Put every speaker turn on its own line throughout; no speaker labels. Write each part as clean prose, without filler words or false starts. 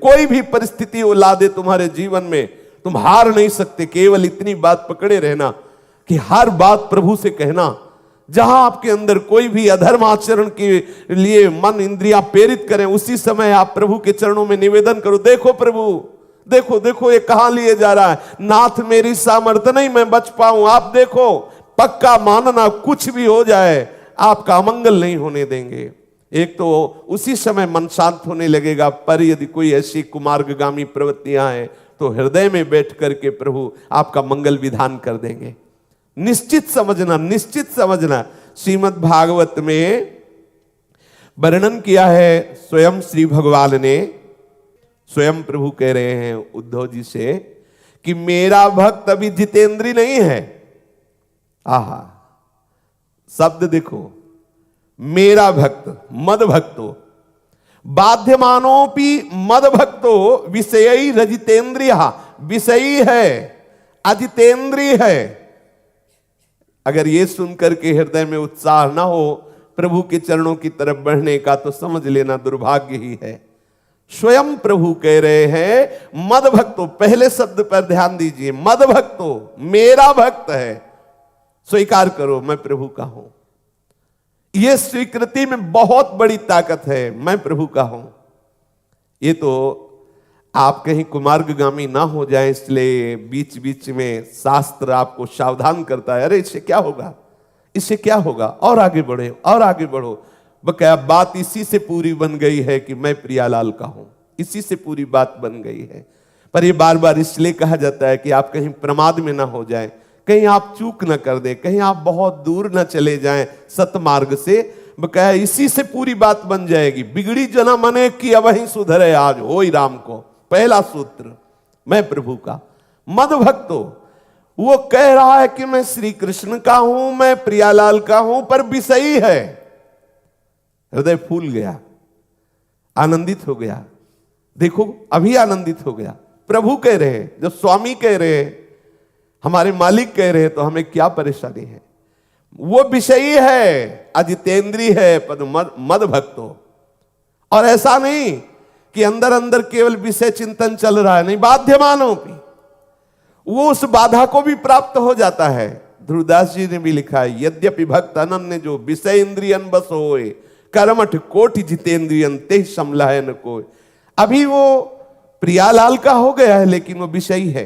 कोई भी परिस्थिति वो ला दे तुम्हारे जीवन में, तुम हार नहीं सकते। केवल इतनी बात पकड़े रहना कि हर बात प्रभु से कहना। जहां आपके अंदर कोई भी अधर्म आचरण के लिए मन इंद्रियां प्रेरित करें, उसी समय आप प्रभु के चरणों में निवेदन करो, देखो प्रभु, देखो देखो ये कहां लिए जा रहा है, नाथ मेरी सामर्थ्य नहीं मैं बच पाऊं, आप देखो। पक्का मानना, कुछ भी हो जाए आपका अमंगल नहीं होने देंगे। एक तो उसी समय मन शांत होने लगेगा, पर यदि कोई ऐसी कुमार्गगामी प्रवृत्तियां हैं तो हृदय में बैठ करके प्रभु आपका मंगल विधान कर देंगे। निश्चित समझना, निश्चित समझना। श्रीमद् भागवत में वर्णन किया है स्वयं श्री भगवान ने, स्वयं प्रभु कह रहे हैं उद्धव जी से कि मेरा भक्त अभी जितेंद्री नहीं है। आहा, शब्द देखो, मेरा भक्त मद भक्तो बाध्यमानोपि मद भक्तो विषयी रजितेंद्रिय, विषयी है अजितेंद्रिय है। अगर ये सुनकर के हृदय में उत्साह ना हो प्रभु के चरणों की तरफ बढ़ने का, तो समझ लेना दुर्भाग्य ही है। स्वयं प्रभु कह रहे हैं मद भक्तो, पहले शब्द पर ध्यान दीजिए, मद भक्तो मेरा भक्त है, स्वीकार करो मैं प्रभु का हूं। यह स्वीकृति में बहुत बड़ी ताकत है, मैं प्रभु का हूं। ये तो आप कहीं कुमार्गगामी ना हो जाए, इसलिए बीच बीच में शास्त्र आपको सावधान करता है, अरे इससे क्या होगा, इससे क्या होगा, और आगे बढ़े और आगे बढ़ो। बकाया बात इसी से पूरी बन गई है कि मैं प्रियालाल का हूं, इसी से पूरी बात बन गई है। पर यह बार बार इसलिए कहा जाता है कि आप कहीं प्रमाद में ना हो जाएं, कहीं आप चूक न कर दे, कहीं आप बहुत दूर न चले जाएं सतमार्ग से। बकाया इसी से पूरी बात बन जाएगी। बिगड़ी जना मने की अब वहीं सुधरे आज हो ही राम को, पहला सूत्र मैं प्रभु का। मद भक्तो वो कह रहा है कि मैं श्री कृष्ण का हूं, मैं प्रियालाल का हूं, पर विषयी है। हृदय फूल गया, आनंदित हो गया। देखो अभी आनंदित हो गया। प्रभु कह रहे हैं, जब स्वामी कह रहे हैं, हमारे मालिक कह रहे हैं, तो हमें क्या परेशानी है। वो विषयी है, अजितेंद्री है, पर मद भक्तो। और ऐसा नहीं कि अंदर अंदर केवल विषय चिंतन चल रहा है, नहीं, बाध्यमानों की वो उस बाधा को भी प्राप्त हो जाता है। ध्रुवदास जी ने भी लिखा है, यद्यपि भक्त अनन्य जो विषय इंद्रियन बस होए, कर्मठ कोटि जितेंद्रियन ते समला है न कोई। अभी वो प्रियालाल का हो गया है, लेकिन वो विषयी है,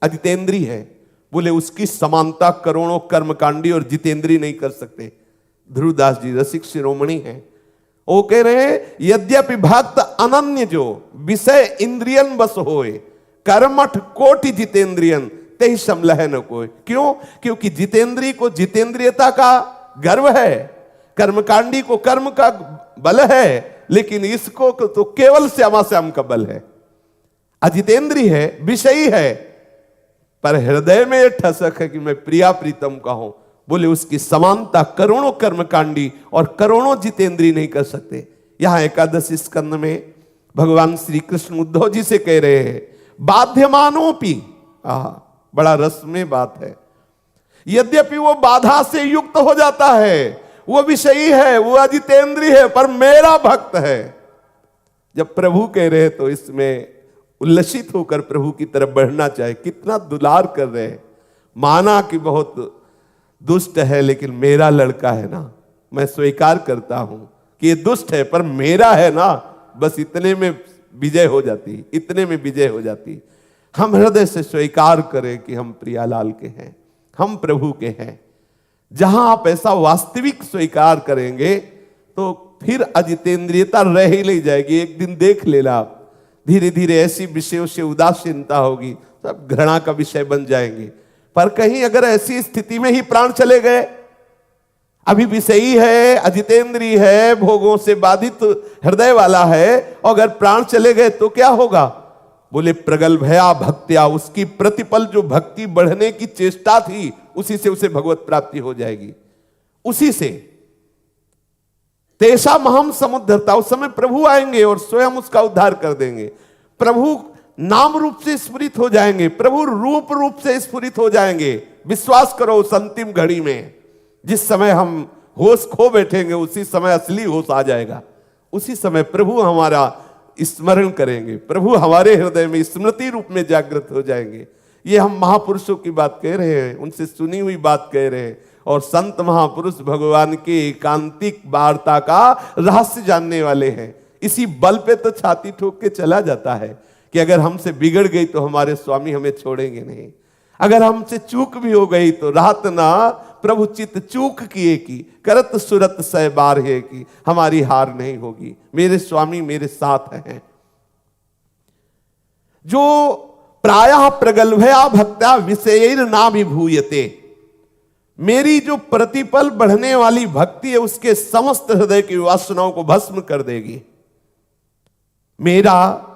अजितेंद्री है। बोले उसकी समानता करोड़ों कर्मकांडी और जितेंद्री नहीं कर सकते। ध्रुवदास जी रसिक शिरोमणि हैं, वो कह रहे हैं यद्यपि भक्त अनन्य जो विषय इंद्रियन बस होए, कर्मठ कोटि जितेंद्रियन ते समलह न कोई। क्यों? क्योंकि जितेंद्री को जितेंद्रियता का गर्व है, कर्मकांडी को कर्म का बल है, लेकिन इसको तो केवल श्यामा श्याम का बल है। अजितेंद्री है, विषयी है, पर हृदय में यह ठसक है कि मैं प्रिया प्रीतम का हूं। बोले उसकी समानता करोड़ों कर्मकांडी और करोड़ों जितेंद्री नहीं कर सकते। यहां एकादश स्कंद में भगवान श्री कृष्ण उद्धव जी से कह रहे हैं बाध्यमानोपि, बड़ा रस में बात है, यद्यपि वो बाधा से युक्त हो जाता है, वो विषयी है, वो अजितेंद्री है, पर मेरा भक्त है। जब प्रभु कह रहे हैं तो इसमें उल्लसित होकर प्रभु की तरफ बढ़ना चाहे। कितना दुलार कर रहे हैं। माना कि बहुत दुष्ट है, लेकिन मेरा लड़का है ना, मैं स्वीकार करता हूं कि ये दुष्ट है, पर मेरा है ना, बस इतने में विजय हो जाती, इतने में विजय हो जाती। हम हृदय से स्वीकार करें कि हम प्रियालाल के हैं, हम प्रभु के हैं। जहां आप ऐसा वास्तविक स्वीकार करेंगे तो फिर अजितेंद्रियता रह ही नहीं जाएगी। एक दिन देख लेना आप, धीरे धीरे ऐसी विषयों से उदासीनता होगी, सब घृणा का विषय बन जाएंगे। पर कहीं अगर ऐसी स्थिति में ही प्राण चले गए, अभी विषयी है, अजितेंद्री है, भोगों से बाधित हृदय वाला है, और अगर प्राण चले गए तो क्या होगा? बोले प्रगल्भया भक्त्या, उसकी प्रतिपल जो भक्ति बढ़ने की चेष्टा थी, उसी से उसे भगवत प्राप्ति हो जाएगी। उसी से तेषा महम समुद्धरता, उस समय प्रभु आएंगे और स्वयं उसका उद्धार कर देंगे। प्रभु नाम रूप से स्फुरित हो जाएंगे, प्रभु रूप से स्फुरित हो जाएंगे। विश्वास करो उस अंतिम घड़ी में, जिस समय हम होश खो बैठेंगे, उसी समय असली होश आ जाएगा। उसी समय प्रभु हमारा स्मरण करेंगे, प्रभु हमारे हृदय में स्मृति रूप में जागृत हो जाएंगे। ये हम महापुरुषों की बात कह रहे हैं, उनसे सुनी हुई बात कह रहे हैं, और संत महापुरुष भगवान के एकांतिक वार्ता का रहस्य जानने वाले हैं। इसी बल पे तो छाती ठोक के चला जाता है कि अगर हमसे बिगड़ गई तो हमारे स्वामी हमें छोड़ेंगे नहीं, अगर हमसे चूक भी हो गई तो रात ना प्रभु चित चूक किए की करत सुरत सह बार है कि हमारी हार नहीं होगी, मेरे स्वामी मेरे साथ हैं। जो प्रायः प्रगल्भया भक्त्या विषयैर ना विभूयते, मेरी जो प्रतिपल बढ़ने वाली भक्ति है उसके समस्त हृदय की वासनाओं को भस्म कर देगी। मेरा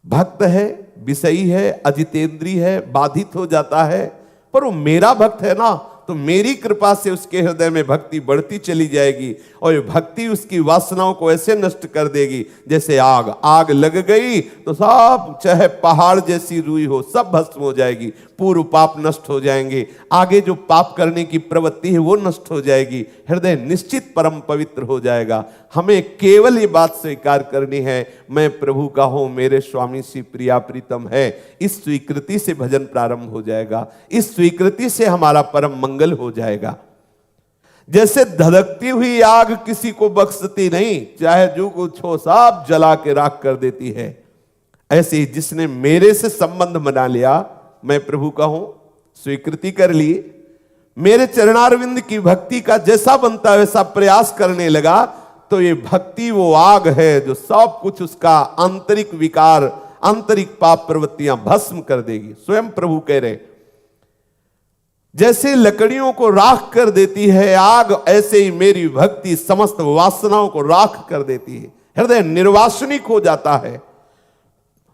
भक्त है, विषयी है, अजितेंद्री है, बाधित हो जाता है, पर वो मेरा भक्त है ना, तो मेरी कृपा से उसके हृदय में भक्ति बढ़ती चली जाएगी, और ये भक्ति उसकी वासनाओं को ऐसे नष्ट कर देगी जैसे आग लग गई तो सब, चाहे पहाड़ जैसी रूई हो, सब भस्म हो जाएगी, पूर्व पाप नष्ट हो जाएंगे, आगे जो पाप करने की प्रवृत्ति है वो नष्ट हो जाएगी, हृदय निश्चित परम पवित्र हो जाएगा। हमें केवल ये बात स्वीकार करनी है, मैं प्रभु का हूं, मेरे स्वामी श्री प्रिया प्रीतम है। इस स्वीकृति से भजन प्रारंभ हो जाएगा, इस स्वीकृति से हमारा परम मंगल हो जाएगा। जैसे धधकती हुई आग किसी को बख्शती नहीं, चाहे जो कुछ हो सब जला के राख कर देती है, ऐसे ही जिसने मेरे से संबंध बना लिया, मैं प्रभु का हूं, स्वीकृति कर ली, मेरे चरणारविंद की भक्ति का जैसा बनता है वैसा प्रयास करने लगा, तो ये भक्ति वो आग है जो सब कुछ उसका आंतरिक विकार, आंतरिक पाप प्रवृत्तियां भस्म कर देगी। स्वयं प्रभु कह रहे, जैसे लकड़ियों को राख कर देती है आग, ऐसे ही मेरी भक्ति समस्त वासनाओं को राख कर देती है, हृदय निर्वासनिक हो जाता है।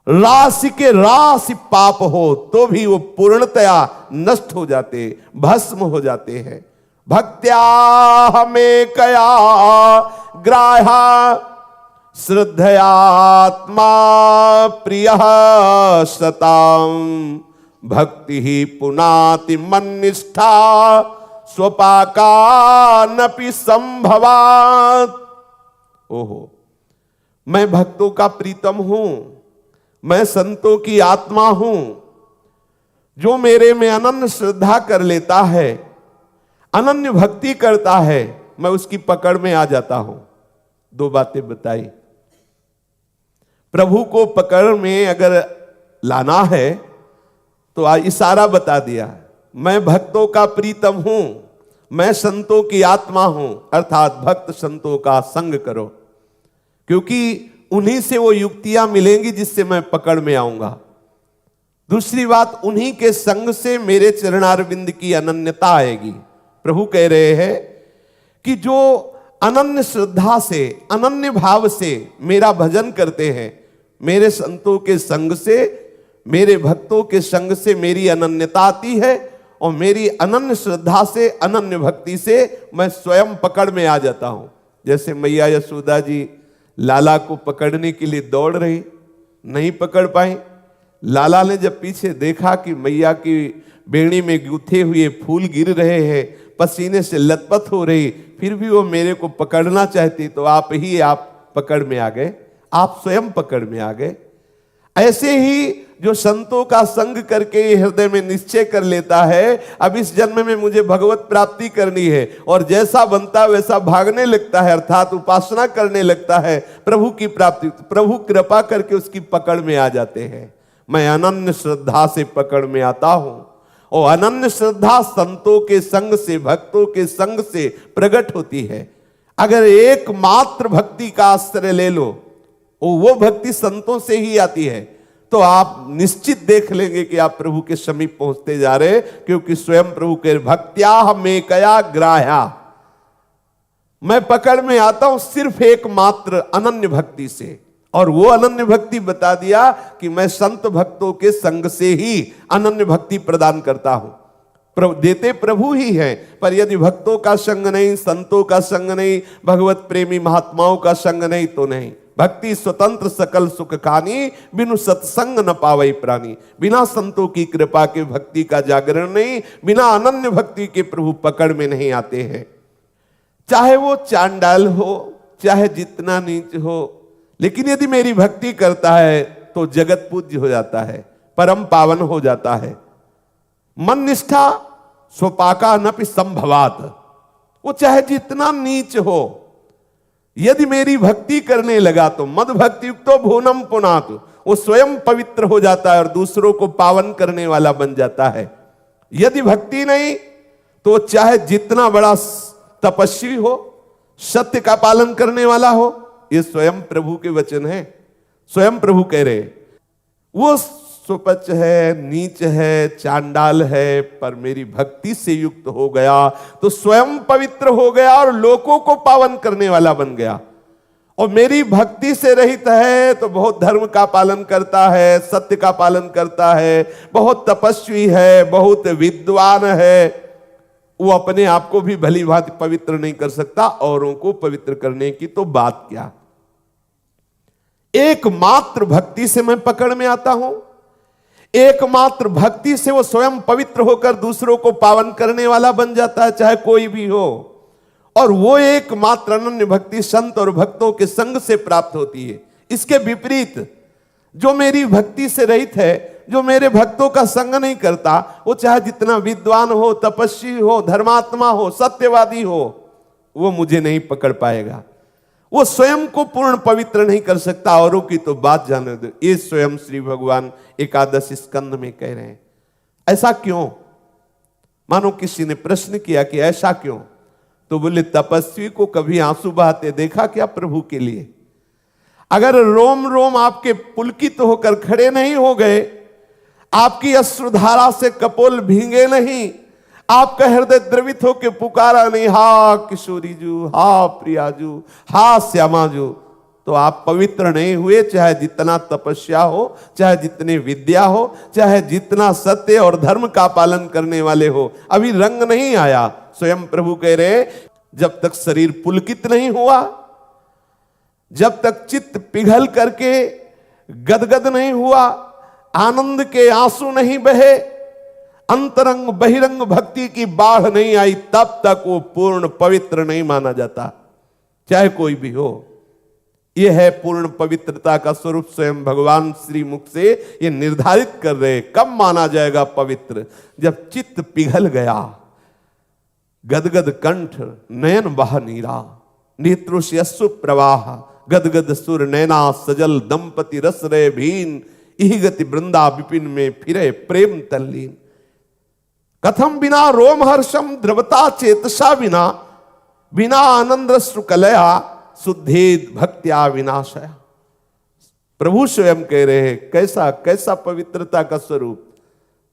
राशि के राशि पाप हो तो भी वो पूर्णतया नष्ट हो जाते, भस्म हो जाते हैं। भक्त्या हमें कया ग्राह्या श्रद्धयात्मा प्रिय सताम भक्ति ही पुनाति मन्निष्ठा स्वपाकानपि संभवात्। ओहो, मैं भक्तों का प्रीतम हूं, मैं संतों की आत्मा हूं, जो मेरे में अनन्य श्रद्धा कर लेता है, अनन्य भक्ति करता है, मैं उसकी पकड़ में आ जाता हूं। दो बातें बताई, प्रभु को पकड़ में अगर लाना है तो इशारा बता दिया, मैं भक्तों का प्रीतम हूं, मैं संतों की आत्मा हूं, अर्थात भक्त संतों का संग करो, क्योंकि उन्हीं से वो युक्तियां मिलेंगी जिससे मैं पकड़ में आऊंगा। दूसरी बात, उन्हीं के संग से मेरे चरणारविंद की अनन्यता आएगी। प्रभु कह रहे हैं कि जो अनन्य श्रद्धा से, अनन्य भाव से मेरा भजन करते हैं, मेरे संतों के संग से, मेरे भक्तों के संग से मेरी अनन्यता आती है, और मेरी अनन्य श्रद्धा से, अनन्य भक्ति से मैं स्वयं पकड़ में आ जाता हूं। जैसे मैया यशोदा जी लाला को पकड़ने के लिए दौड़ रही, नहीं पकड़ पाई। लाला ने जब पीछे देखा कि मैया की बेड़ी में गुथे हुए फूल गिर रहे हैं, पसीने से लथपथ हो रही, फिर भी वो मेरे को पकड़ना चाहती, तो आप पकड़ में आ गए, आप स्वयं पकड़ में आ गए। ऐसे ही जो संतों का संग करके हृदय में निश्चय कर लेता है, अब इस जन्म में मुझे भगवत प्राप्ति करनी है, और जैसा बनता है वैसा भागने लगता है, अर्थात उपासना करने लगता है प्रभु की प्राप्ति, प्रभु कृपा करके उसकी पकड़ में आ जाते हैं। मैं अनन्य श्रद्धा से पकड़ में आता हूं, और अनन्य श्रद्धा संतों के संग से, भक्तों के संग से प्रकट होती है। अगर एकमात्र भक्ति का आश्रय ले लो, वो भक्ति संतों से ही आती है, तो आप निश्चित देख लेंगे कि आप प्रभु के समीप पहुंचते जा रहे, क्योंकि स्वयं प्रभु के भक्त्या में कया ग्राह्या, मैं पकड़ में आता हूं सिर्फ एकमात्र अनन्य भक्ति से। और वो अनन्य भक्ति बता दिया कि मैं संत भक्तों के संग से ही अनन्य भक्ति प्रदान करता हूं। देते प्रभु ही हैं, पर यदि भक्तों का संग नहीं, संतों का संग नहीं, भगवत प्रेमी महात्माओं का संग नहीं तो नहीं। भक्ति स्वतंत्र सकल सुख खानी, बिनु सत्संग न पावई प्राणी। बिना संतों की कृपा के भक्ति का जागरण नहीं, बिना अनन्य भक्ति के प्रभु पकड़ में नहीं आते हैं। चाहे वो चांडाल हो, चाहे जितना नीच हो, लेकिन यदि मेरी भक्ति करता है तो जगत पूज्य हो जाता है, परम पावन हो जाता है। मन निष्ठा स्वपाका नपि संभवात, वो चाहे जितना नीच हो, यदि मेरी भक्ति करने लगा तो मद भक्ति युक्तो भुवनम पुनातु, वो स्वयं पवित्र हो जाता है और दूसरों को पावन करने वाला बन जाता है। यदि भक्ति नहीं तो चाहे जितना बड़ा तपस्वी हो, सत्य का पालन करने वाला हो, ये स्वयं प्रभु के वचन है। स्वयं प्रभु कह रहे वो सुपच है, नीच है, चांडाल है, पर मेरी भक्ति से युक्त हो गया तो स्वयं पवित्र हो गया और लोगों को पावन करने वाला बन गया। और मेरी भक्ति से रहित है तो बहुत धर्म का पालन करता है, सत्य का पालन करता है, बहुत तपस्वी है, बहुत विद्वान है, वो अपने आप को भी भली भांति पवित्र नहीं कर सकता, औरों को पवित्र करने की तो बात क्या। एकमात्र भक्ति से मैं पकड़ में आता हूं, एकमात्र भक्ति से वो स्वयं पवित्र होकर दूसरों को पावन करने वाला बन जाता है, चाहे कोई भी हो। और वो एकमात्र अनन्य भक्ति संत और भक्तों के संग से प्राप्त होती है। इसके विपरीत जो मेरी भक्ति से रहित है, जो मेरे भक्तों का संग नहीं करता, वो चाहे जितना विद्वान हो, तपस्वी हो, धर्मात्मा हो, सत्यवादी हो, वो मुझे नहीं पकड़ पाएगा। वो स्वयं को पूर्ण पवित्र नहीं कर सकता, औरों की तो बात जाने दो। ये स्वयं श्री भगवान एकादश स्कंद में कह रहे हैं। ऐसा क्यों? मानो किसी ने प्रश्न किया कि ऐसा क्यों, तो बोले तपस्वी को कभी आंसू बहाते देखा क्या प्रभु के लिए? अगर रोम रोम आपके पुलकित होकर खड़े नहीं हो गए, आपकी अश्रुधारा से कपोल भींगे नहीं, आपका हृदय द्रवित होकर पुकारा नहीं, हा किशोरी जू, हा प्रियाजू, हा श्यामाजू, तो आप पवित्र नहीं हुए। चाहे जितना तपस्या हो, चाहे जितनी विद्या हो, चाहे जितना सत्य और धर्म का पालन करने वाले हो, अभी रंग नहीं आया। स्वयं प्रभु कह रहे जब तक शरीर पुलकित नहीं हुआ, जब तक चित्त पिघल करके गदगद नहीं हुआ, आनंद के आंसू नहीं बहे, अंतरंग बहिरंग भक्ति की बाढ़ नहीं आई, तब तक वो पूर्ण पवित्र नहीं माना जाता, चाहे कोई भी हो। यह है पूर्ण पवित्रता का स्वरूप। स्वयं भगवान श्री मुख से ये निर्धारित कर रहे कब माना जाएगा पवित्र, जब चित्त पिघल गया, गदगद कंठ नयन बह नीरा, नेत्रों से अश्रु प्रवाह, गदगद सुर नैना सजल, दंपति रस रे भीन, इहि गति वृंदा विपिन में फिरे प्रेम तल्लीन। कथम बिना रोम हर्षम द्रवता चेतसा बिना, बिना आनंद अश्रु कलया, शुद्धेद भक्त्या विनाशया। प्रभु स्वयं कह रहे हैं कैसा कैसा पवित्रता का स्वरूप।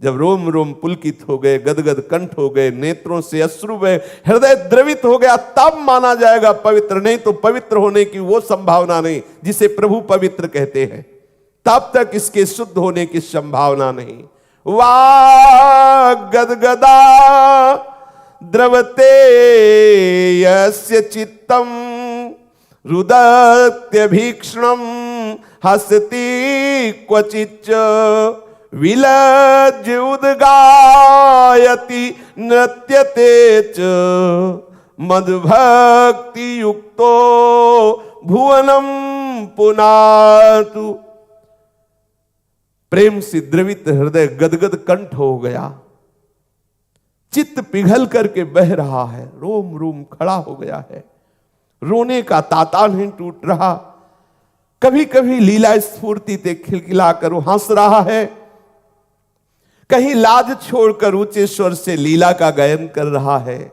जब रोम रोम पुलकित हो गए, गदगद कंठ हो गए, नेत्रों से अश्रु बहे, हृदय द्रवित हो गया, तब माना जाएगा पवित्र। नहीं तो पवित्र होने की वो संभावना नहीं जिसे प्रभु पवित्र कहते हैं, तब तक इसके शुद्ध होने की संभावना नहीं। वा गदगदा द्रवते यस्य चित्तम, रुदत्यभीक्षणम हसति क्वचिच्च, विलज्य उद्गायति नृत्यते च, मद्भक्ति युक्तो भुवनम पुनातु। प्रेम से द्रवित हृदय गदगद कंठ हो गया, चित्त पिघल करके बह रहा है, रोम रोम खड़ा हो गया है, रोने का ताता नहीं टूट रहा। कभी कभी लीला स्फूर्ति से खिलखिलाकर वो हंस रहा है, कहीं लाज छोड़कर ऊंचे स्वर से लीला का गायन कर रहा है,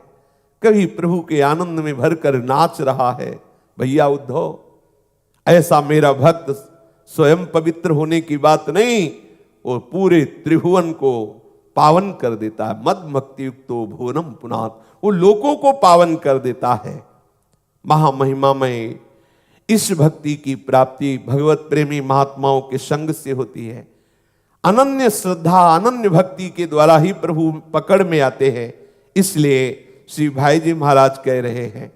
कभी प्रभु के आनंद में भरकर नाच रहा है। भैया उद्धव, ऐसा मेरा भक्त स्वयं पवित्र होने की बात नहीं, वो पूरे त्रिभुवन को पावन कर देता है। मद भक्ति युक्तो भुवनम पुनात, वो लोगों को पावन कर देता है। महामहिमामय इस भक्ति की प्राप्ति भगवत प्रेमी महात्माओं के संग से होती है। अनन्य श्रद्धा, अनन्य भक्ति के द्वारा ही प्रभु पकड़ में आते हैं। इसलिए श्री भाई जी महाराज कह रहे हैं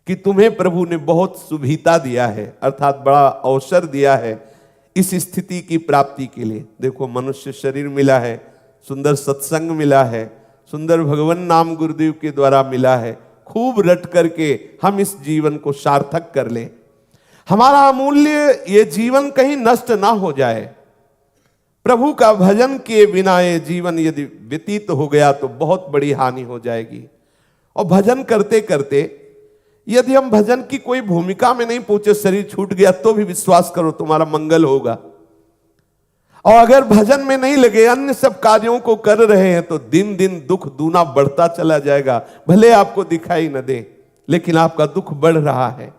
कि तुम्हें प्रभु ने बहुत सुविधा दिया है, अर्थात बड़ा अवसर दिया है इस स्थिति की प्राप्ति के लिए। देखो, मनुष्य शरीर मिला है, सुंदर सत्संग मिला है, सुंदर भगवान नाम गुरुदेव के द्वारा मिला है। खूब रट करके हम इस जीवन को सार्थक कर लें। हमारा अमूल्य ये जीवन कहीं नष्ट ना हो जाए। प्रभु का भजन किए बिना ये जीवन यदि व्यतीत हो गया तो बहुत बड़ी हानि हो जाएगी। और भजन करते करते यदि हम भजन की कोई भूमिका में नहीं पहुंचे, शरीर छूट गया, तो भी विश्वास करो तुम्हारा मंगल होगा। और अगर भजन में नहीं लगे, अन्य सब कार्यों को कर रहे हैं, तो दिन दिन दुख दूना बढ़ता चला जाएगा। भले आपको दिखाई न दे, लेकिन आपका दुख बढ़ रहा है।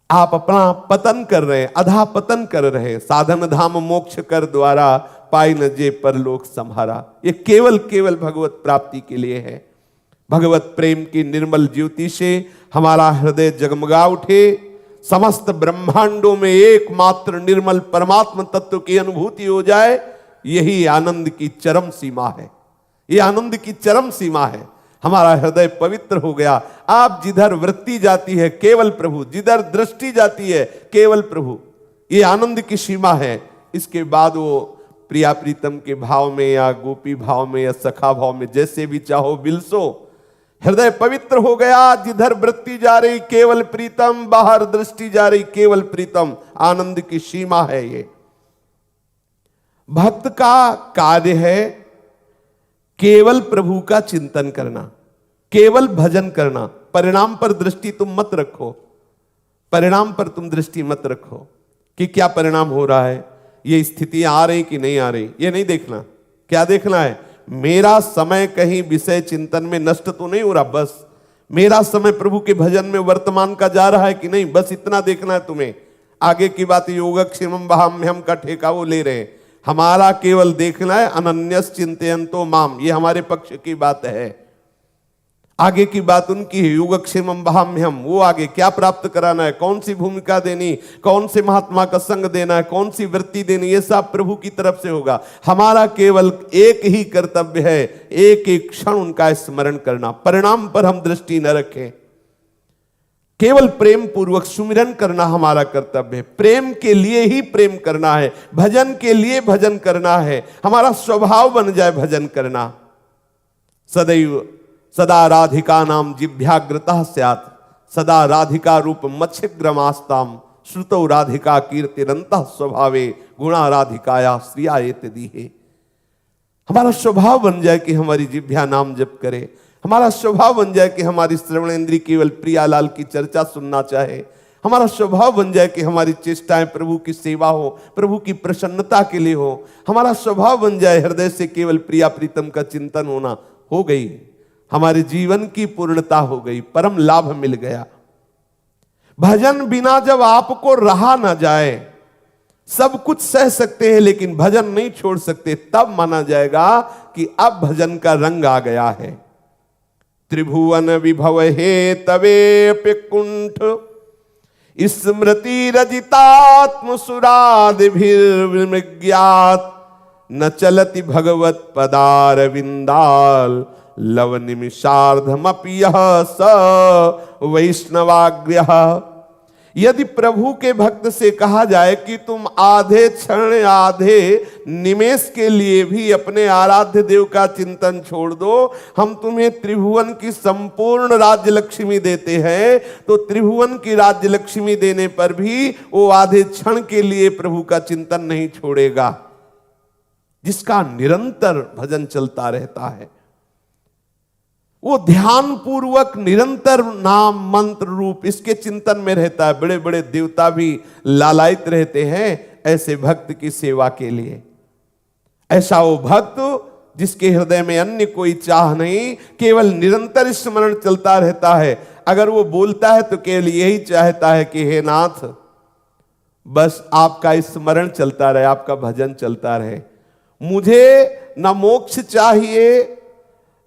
आप अपना पतन कर रहे हैं, अधा पतन कर रहे हैं। साधन धाम मोक्ष कर द्वारा, पाई न जे परलोक संहारा। ये केवल केवल भगवत प्राप्ति के लिए है। भगवत प्रेम की निर्मल ज्योति से हमारा हृदय जगमगा उठे, समस्त ब्रह्मांडों में एकमात्र निर्मल परमात्मा तत्व की अनुभूति हो जाए, यही आनंद की चरम सीमा है। ये आनंद की चरम सीमा है। हमारा हृदय पवित्र हो गया। आप जिधर वृत्ति जाती है केवल प्रभु, जिधर दृष्टि जाती है केवल प्रभु, ये आनंद की सीमा है। इसके बाद वो प्रिया प्रीतम के भाव में या गोपी भाव में या सखा भाव में, जैसे भी चाहो बिलसो। हृदय पवित्र हो गया। जिधर वृत्ति जा रही केवल प्रीतम, बाहर दृष्टि जा रही केवल प्रीतम। आनंद की सीमा है ये। भक्त का कार्य है केवल प्रभु का चिंतन करना, केवल भजन करना। परिणाम पर दृष्टि तुम मत रखो, परिणाम पर तुम दृष्टि मत रखो कि क्या परिणाम हो रहा है, ये स्थितियां आ रही कि नहीं आ रही, ये नहीं देखना। क्या देखना है? मेरा समय कहीं विषय चिंतन में नष्ट तो नहीं हो रहा, बस मेरा समय प्रभु के भजन में वर्तमान का जा रहा है कि नहीं, बस इतना देखना है तुम्हें। आगे की बात योगक्षेमम वहाम्यहम का ठेका वो ले रहे हैं। हमारा केवल देखना है अनन्यस चिंतयन्तो माम, ये हमारे पक्ष की बात है। आगे की बात उनकी है, योगक्षेमम वहाम्यहम, वो आगे क्या प्राप्त कराना है, कौन सी भूमिका देनी, कौन से महात्मा का संग देना है, कौन सी वृत्ति देनी, ये सब प्रभु की तरफ से होगा। हमारा केवल एक ही कर्तव्य है, एक एक क्षण उनका स्मरण करना। परिणाम पर हम दृष्टि न रखें, केवल प्रेम पूर्वक सुमिरन करना हमारा कर्तव्य है। प्रेम के लिए ही प्रेम करना है, भजन के लिए भजन करना है। हमारा स्वभाव बन जाए भजन करना। सदैव सदा राधिका नाम जिभ्याग्रतः स्यात्, सदा राधिका रूप मत्स्यग्रमास्ताम, श्रुतौ राधिका कीर्तिरन्तः स्वभावे, गुणा राधिकाया श्रियायेत दीहे। हमारा स्वभाव बन जाए कि हमारी जिभ्या नाम जप करे। हमारा स्वभाव बन जाए कि हमारी श्रवणेंद्री केवल प्रियालाल की चर्चा सुनना चाहे। हमारा स्वभाव बन जाए कि हमारी चेष्टाएं प्रभु की सेवा हो, प्रभु की प्रसन्नता के लिए हो। हमारा स्वभाव बन जाए हृदय से केवल प्रिया प्रीतम का चिंतन होना। हो गई हमारे जीवन की पूर्णता, हो गई, परम लाभ मिल गया। भजन बिना जब आपको रहा ना जाए, सब कुछ सह सकते हैं लेकिन भजन नहीं छोड़ सकते, तब माना जाएगा कि अब भजन का रंग आ गया है। त्रिभुवन विभव हे तवे कुंठ, स्मृति रजितात्म सुरादिभिर्विमृग्यात्, न चलति भगवत पदार विंदाल, लव निमिषार्धमपि यः स वैष्णवाग्र्यः। यदि प्रभु के भक्त से कहा जाए कि तुम आधे क्षण, आधे निमेष के लिए भी अपने आराध्य देव का चिंतन छोड़ दो, हम तुम्हें त्रिभुवन की संपूर्ण राज्य लक्ष्मी देते हैं, तो त्रिभुवन की राज्य लक्ष्मी देने पर भी वो आधे क्षण के लिए प्रभु का चिंतन नहीं छोड़ेगा, जिसका निरंतर भजन चलता रहता है। वो ध्यान पूर्वक निरंतर नाम मंत्र रूप इसके चिंतन में रहता है। बड़े बड़े देवता भी लालायित रहते हैं ऐसे भक्त की सेवा के लिए। ऐसा वो भक्त जिसके हृदय में अन्य कोई चाह नहीं, केवल निरंतर स्मरण चलता रहता है। अगर वो बोलता है तो केवल यही चाहता है कि हे नाथ, बस आपका स्मरण चलता रहे, आपका भजन चलता रहे। मुझे ना मोक्ष चाहिए,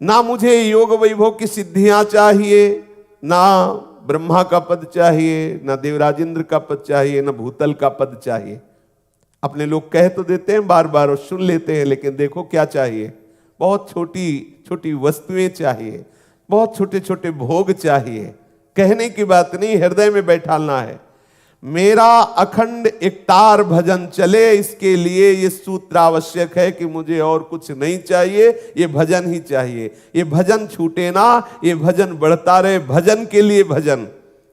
ना मुझे योग वैभव की सिद्धियां चाहिए, ना ब्रह्मा का पद चाहिए, ना देवराजेंद्र का पद चाहिए, ना भूतल का पद चाहिए। अपने लोग कह तो देते हैं बार बार और सुन लेते हैं, लेकिन देखो क्या चाहिए, बहुत छोटी छोटी वस्तुएं चाहिए, बहुत छोटे छोटे भोग चाहिए। कहने की बात नहीं, हृदय में बैठाना है। मेरा अखंड एकतार भजन चले, इसके लिए ये सूत्र आवश्यक है कि मुझे और कुछ नहीं चाहिए, ये भजन ही चाहिए। ये भजन छूटे ना, ये भजन बढ़ता रहे। भजन के लिए भजन,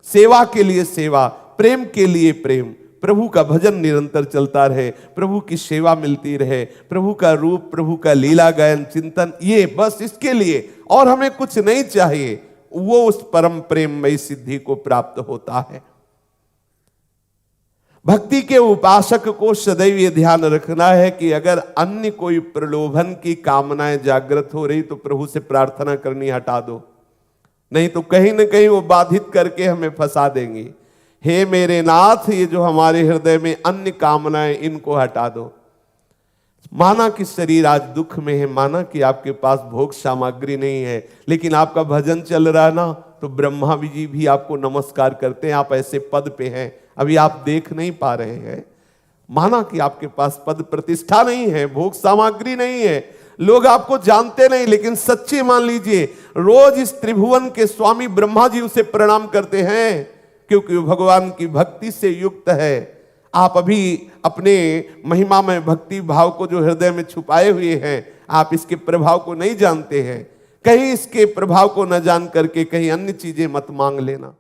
सेवा के लिए सेवा, प्रेम के लिए प्रेम, प्रभु का भजन निरंतर चलता रहे, प्रभु की सेवा मिलती रहे, प्रभु का रूप, प्रभु का लीला गायन चिंतन, ये बस इसके लिए और हमें कुछ नहीं चाहिए, वो उस परम प्रेममयी सिद्धि को प्राप्त होता है। भक्ति के उपासक को सदैव ये ध्यान रखना है कि अगर अन्य कोई प्रलोभन की कामनाएं जागृत हो रही तो प्रभु से प्रार्थना करनी हटा दो, नहीं तो कहीं न कहीं वो बाधित करके हमें फंसा देंगी। हे मेरे नाथ, ये जो हमारे हृदय में अन्य कामनाएं, इनको हटा दो। माना कि शरीर आज दुख में है, माना कि आपके पास भोग सामग्री नहीं है, लेकिन आपका भजन चल रहा है ना, तो ब्रह्मा जी भी आपको नमस्कार करते हैं। आप ऐसे पद पे हैं, अभी आप देख नहीं पा रहे हैं। माना कि आपके पास पद प्रतिष्ठा नहीं है, भोग सामग्री नहीं है, लोग आपको जानते नहीं, लेकिन सच्चे मान लीजिए रोज इस त्रिभुवन के स्वामी ब्रह्मा जी उसे प्रणाम करते हैं, क्योंकि वो भगवान की भक्ति से युक्त है। आप अभी अपने महिमा में भक्ति भाव को जो हृदय में छुपाए हुए हैं, आप इसके प्रभाव को नहीं जानते हैं। कहीं इसके प्रभाव को न जान करके कहीं अन्य चीजें मत मांग लेना।